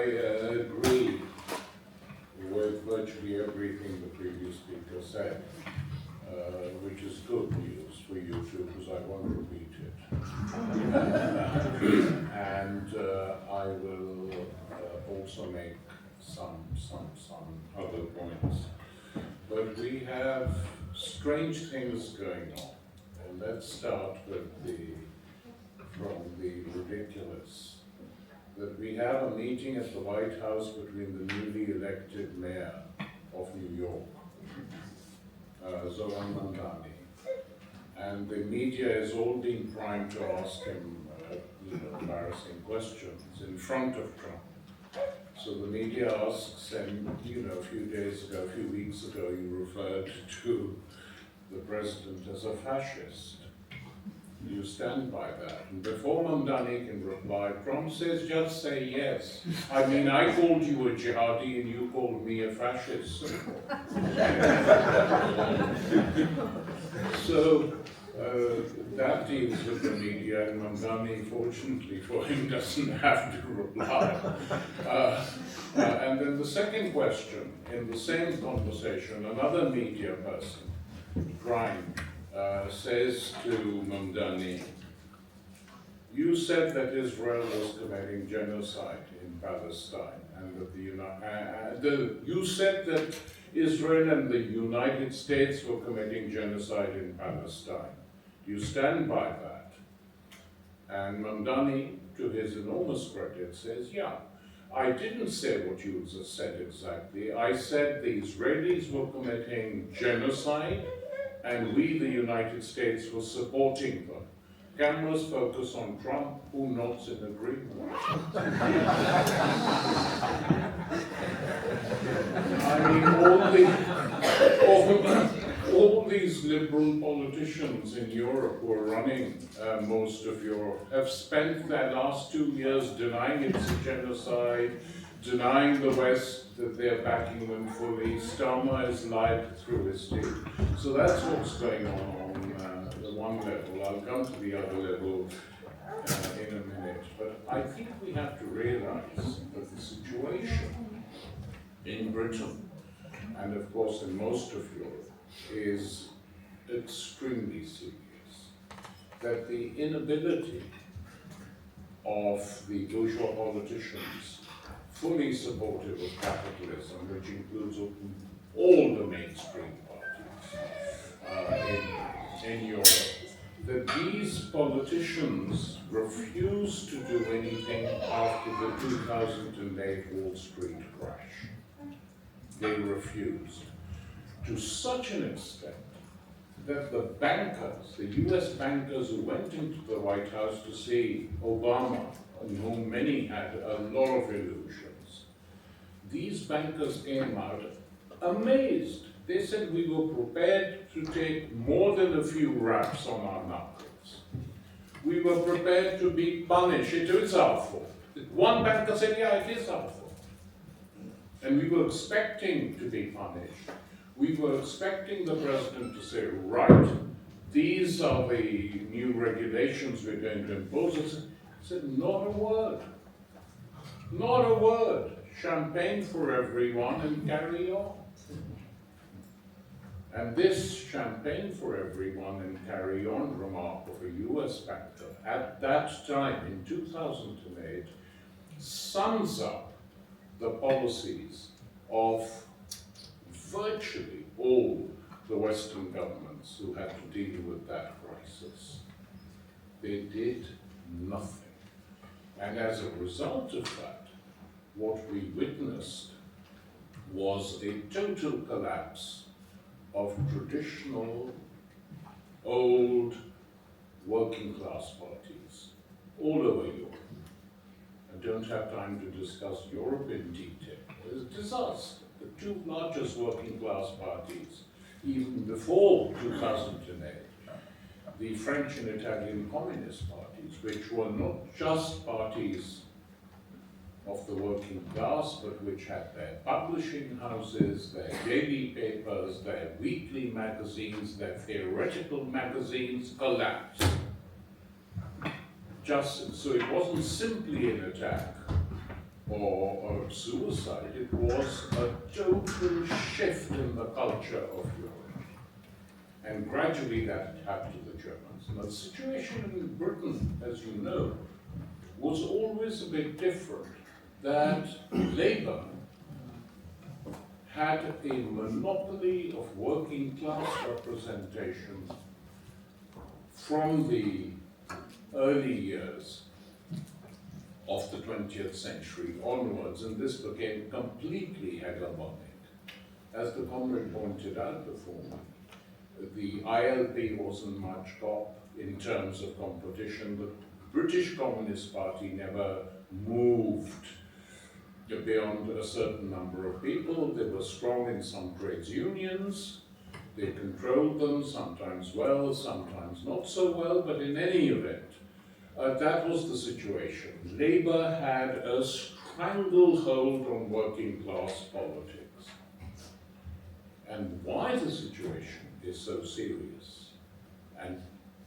agree with virtually everything the previous speaker said, which is good news for you too, because I won't repeat it. And I will also make some other points. But we have strange things going on. And let's start with from the ridiculous. That we have a meeting at the White House between the newly elected mayor of New York, Zoran Mandani. And the media has all been primed to ask him embarrassing questions in front of Trump. So the media asks him, a few weeks ago, you referred to the president as a fascist. Do you stand by that? And before Mamdani can reply, Trump says, just say yes. I mean, I called you a jihadi and you called me a fascist. So that deals with the media, and Mamdani, fortunately for him, doesn't have to reply. And then the second question, in the same conversation, another media person, Prime, says to Mamdani, you said that Israel was committing genocide in Palestine, and that you said that Israel and the United States were committing genocide in Palestine. Do you stand by that? And Mamdani, to his enormous credit, says, yeah, I didn't say what you just said exactly. I said the Israelis were committing genocide, and we, the United States, were supporting them. Cameras focus on Trump, who nods in agreement. I mean, all these liberal politicians in Europe who are running most of Europe have spent their last 2 years denying it's a genocide, denying the West that they're backing them fully. Starmer has lied through his teeth. So that's what's going on the one level. I'll come to the other level in a minute. But I think we have to realize that the situation in Britain, and of course in most of Europe, is extremely serious. That the inability of the bourgeois politicians fully supportive of capitalism, which includes all the mainstream parties in Europe, that these politicians refused to do anything after the 2008 Wall Street crash. They refused. To such an extent that the bankers, the US bankers who went into the White House to see Obama, on whom many had a lot of illusions, these bankers came out amazed. They said we were prepared to take more than a few raps on our knuckles. We were prepared to be punished. It is our fault. One banker said, yeah, it is our fault. And we were expecting to be punished. We were expecting the president to say, right, these are the new regulations we're going to impose. I said, not a word. Not a word. Champagne for everyone and carry on. And this champagne for everyone and carry on remark of a US banker at that time in 2008 sums up the policies of virtually all the Western governments who had to deal with that crisis. They did nothing. And as a result of that, what we witnessed was a total collapse of traditional, old, working class parties all over Europe. I don't have time to discuss Europe in detail. It was a disaster. The two largest working class parties, even before 2008, the French and Italian communist parties, which were not just parties of the working class, but which had their publishing houses, their daily papers, their weekly magazines, their theoretical magazines, collapsed. So it wasn't simply an attack or suicide. It was a total shift in the culture of Europe. And gradually that happened to the Germans. Now the situation in Britain, as you know, was always a bit different. That Labour had a monopoly of working class representation from the early years of the 20th century onwards, and this became completely hegemonic. As the comrade pointed out before, the ILP wasn't much cop in terms of competition. The British Communist Party never moved beyond a certain number of people. They were strong in some trades unions. They controlled them, sometimes well, sometimes not so well, but in any event, that was the situation. Labour had a stranglehold on working class politics. And why the situation is so serious and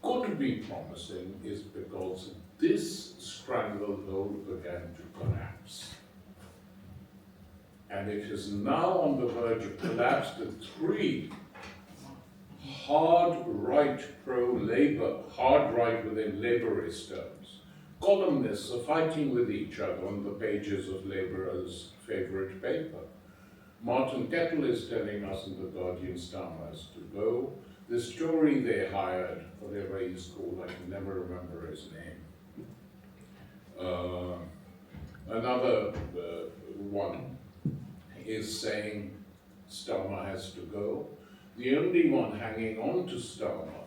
could be promising is because this stranglehold began to collapse. And it is now on the verge of collapse. The three hard right pro-Labour, hard right within Labourist terms, columnists are fighting with each other on the pages of Labour's favourite paper. Martin Kettle is telling us in the Guardian Starmer has to go. The story they hired, whatever he's called, I can never remember his name. Another one is saying Starmer has to go. The only one hanging on to Starmer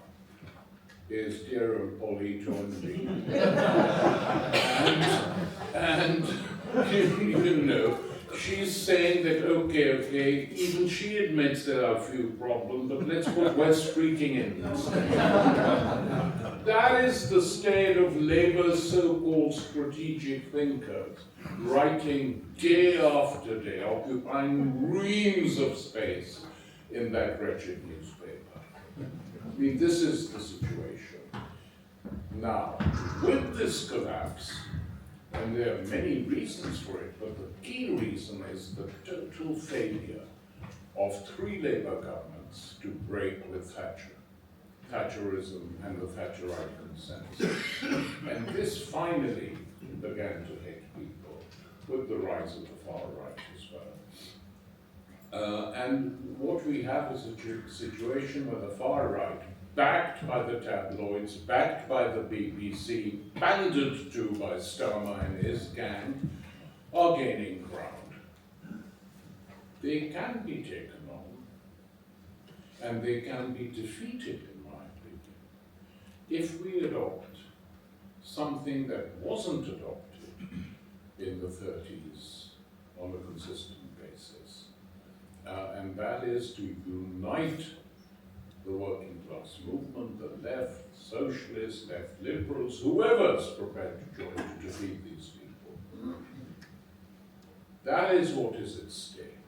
is dear old Polly Toynbee. and you know, she's saying that, okay, even she admits there are a few problems, but let's put West Streeting in instead. That is the state of Labour's so-called strategic thinkers, writing day after day, occupying reams of space in that wretched newspaper. I mean, this is the situation. Now, with this collapse, and there are many reasons for it, but the key reason is the total failure of three Labour governments to break with Thatcherism and the Thatcherite consensus. And this finally began to hit people with the rise of the far right as well. And what we have is a situation where the far right, backed by the tabloids, backed by the BBC, pandered to by Starmer and his gang, are gaining ground. They can be taken on, and they can be defeated, in my opinion, if we adopt something that wasn't adopted in the 30s on a consistent basis. And that is to unite the working class movement, the left, socialists, left liberals, whoever's prepared to join to defeat these people. That is what is at stake.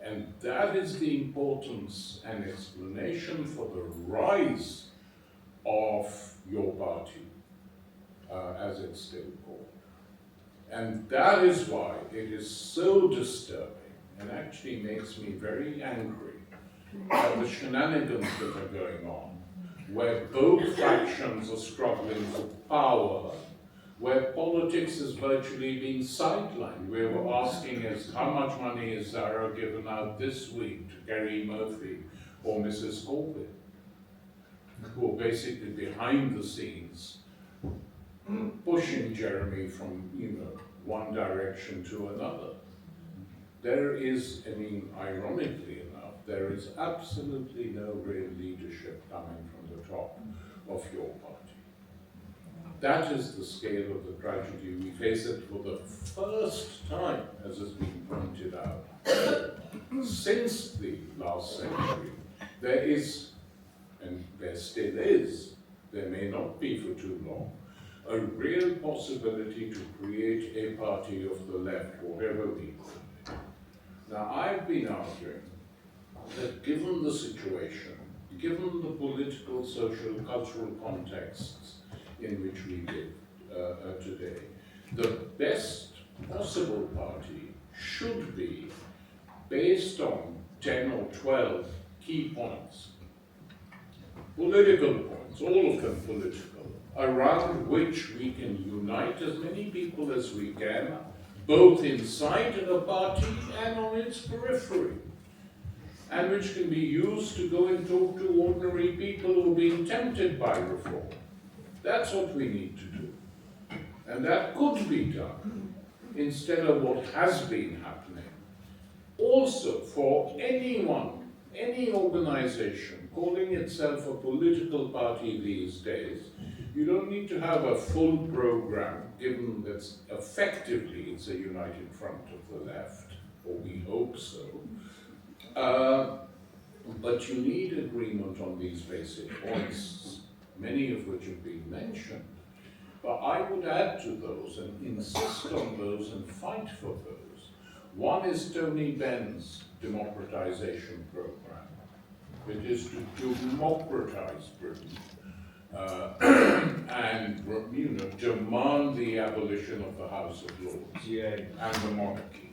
And that is the importance and explanation for the rise of your party, as it's still called. And that is why it is so disturbing and actually makes me very angry at the shenanigans that are going on, where both factions are struggling for power, where politics is virtually being sidelined. We were asking us how much money is Zara given out this week to Gary Murphy or Mrs. Corbyn, who are basically behind the scenes pushing Jeremy from, one direction to another. There is, ironically enough, there is absolutely no real leadership coming from the top of your party. That is the scale of the tragedy. We face it for the first time, as has been pointed out, since the last century. There is, and there still is, there may not be for too long, a real possibility to create a party of the left, whatever we call it. Now, I've been arguing that given the situation, given the political, social, cultural contexts in which we live today, the best possible responsible party should be based on 10 or 12 key points, political points, all of them political, around which we can unite as many people as we can, both inside a party and on its periphery, and which can be used to go and talk to ordinary people who are being tempted by reform. That's what we need to do. And that could be done instead of what has been happening. Also, for anyone, any organization calling itself a political party these days, you don't need to have a full program, given that effectively it's a united front of the left, or we hope so. But you need agreement on these basic points, many of which have been mentioned. But I would add to those and insist on those and fight for those. One is Tony Benn's democratization program. It is to democratize Britain and demand the abolition of the House of Lords and the monarchy.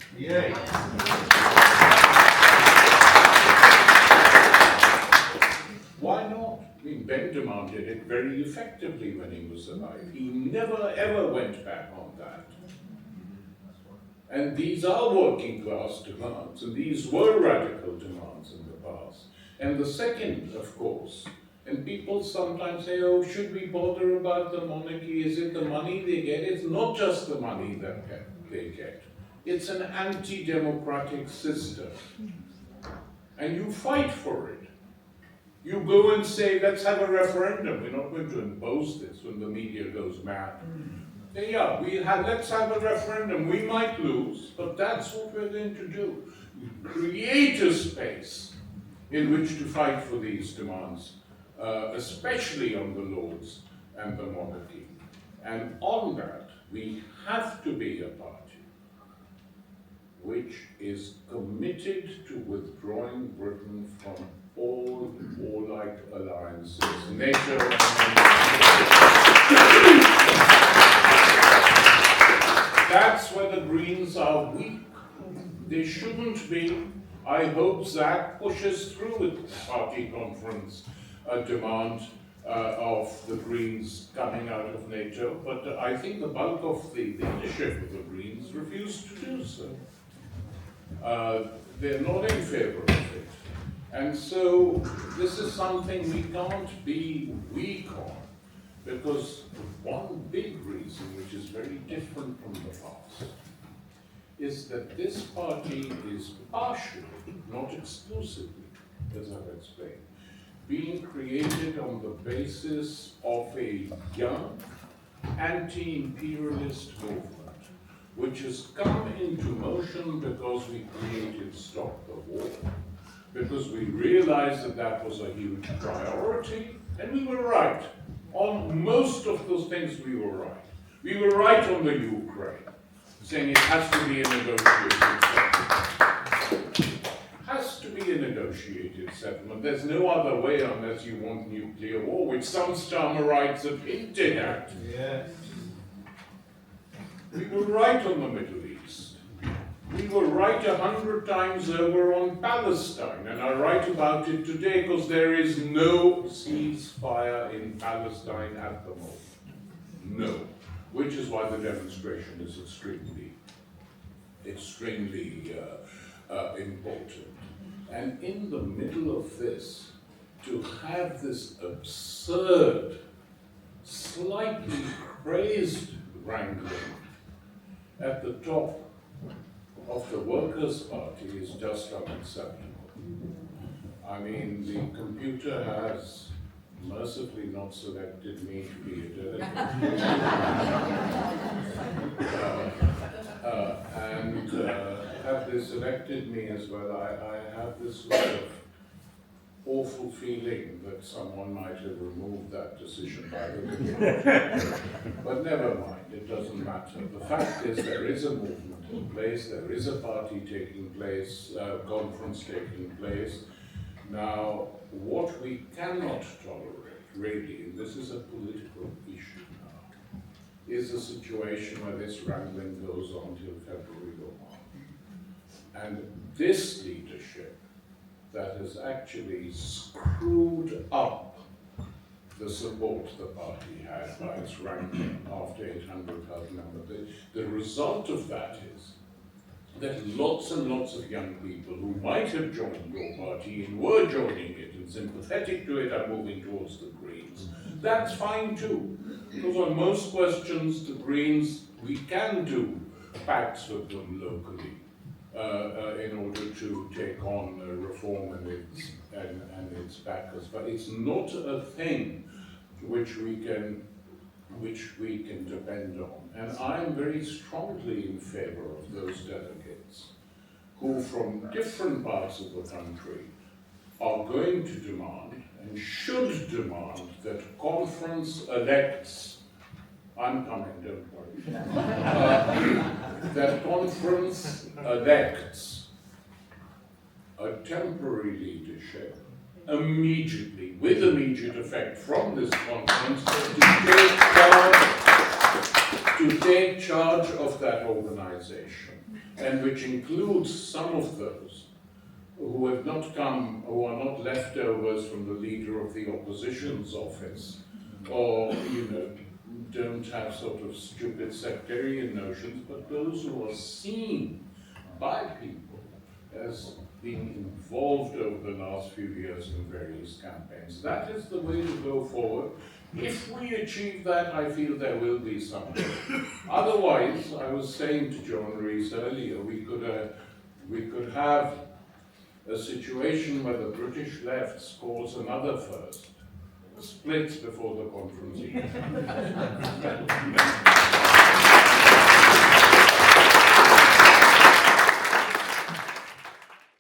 Why not? I mean, Ben demanded it very effectively when he was alive. He never ever went back on that. And these are working class demands, and these were radical demands in the past. And the second, of course, and people sometimes say, oh, should we bother about the monarchy? Is it the money they get? It's not just the money that they get. It's an anti-democratic system. And you fight for it. You go and say, let's have a referendum. We're not going to impose this when the media goes mad. Say, yeah, let's have a referendum. We might lose, but that's what we're going to do. Create a space in which to fight for these demands, especially on the Lords and the monarchy. And on that, we have to be a party which is committed to withdrawing Britain from all warlike alliances, NATO That's where the Greens are weak. They shouldn't be. I hope Zach pushes through with the party conference a demand of the Greens coming out of NATO, but I think the bulk of the leadership of the Greens refused to do so. They're not in favor of it. And so this is something we can't be weak on, because one big reason, which is very different from the past, is that this party is partially, not exclusively, as I've explained, being created on the basis of a young anti-imperialist movement, which has come into motion because we created Stop the War, because we realized that that was a huge priority, and we were right. On most of those things we were right. We were right on the Ukraine, saying it has to be a negotiated settlement. Has to be a negotiated settlement. There's no other way unless you want nuclear war, which some Starmerites have hinted at. Yes. We were right on the Middle East. We were right 100 times over on Palestine, and I write about it today because there is no ceasefire in Palestine at the moment. No. Which is why the demonstration is extremely important. And in the middle of this, to have this absurd, slightly crazed wrangling at the top of the Workers' Party is just unacceptable. I mean, the computer has mercifully not selected me to be a delegate. And have they selected me as well, I have this sort of awful feeling that someone might have removed that decision by the way. But never mind, it doesn't matter. The fact is there is a movement in place, there is a party taking place, conference taking place. Now, what we cannot tolerate, really, and this is a political issue now, is a situation where this wrangling goes on till February or March. And this leadership that has actually screwed up the support the party had by its ranking after 800,000 members. The result of that is that lots and lots of young people who might have joined your party and were joining it and sympathetic to it are moving towards the Greens. That's fine too, because on most questions the Greens, we can do pacts with them locally in order to take on reform and its backers. But it's not a thing which we can depend on. And I'm very strongly in favor of those delegates who from different parts of the country are going to demand and should demand that conference elects, I'm coming, don't worry, that conference elects a temporary leadership immediately, with immediate effect from this conference, to take charge of that organization, and which includes some of those who have not come, who are not leftovers from the leader of the opposition's office, or, don't have sort of stupid sectarian notions, but those who are seen by people as being involved over the last few years in various campaigns. That is the way to go forward. If we achieve that, I feel there will be something. Otherwise, I was saying to John Rees earlier, we could have a situation where the British left scores another first, splits before the conference.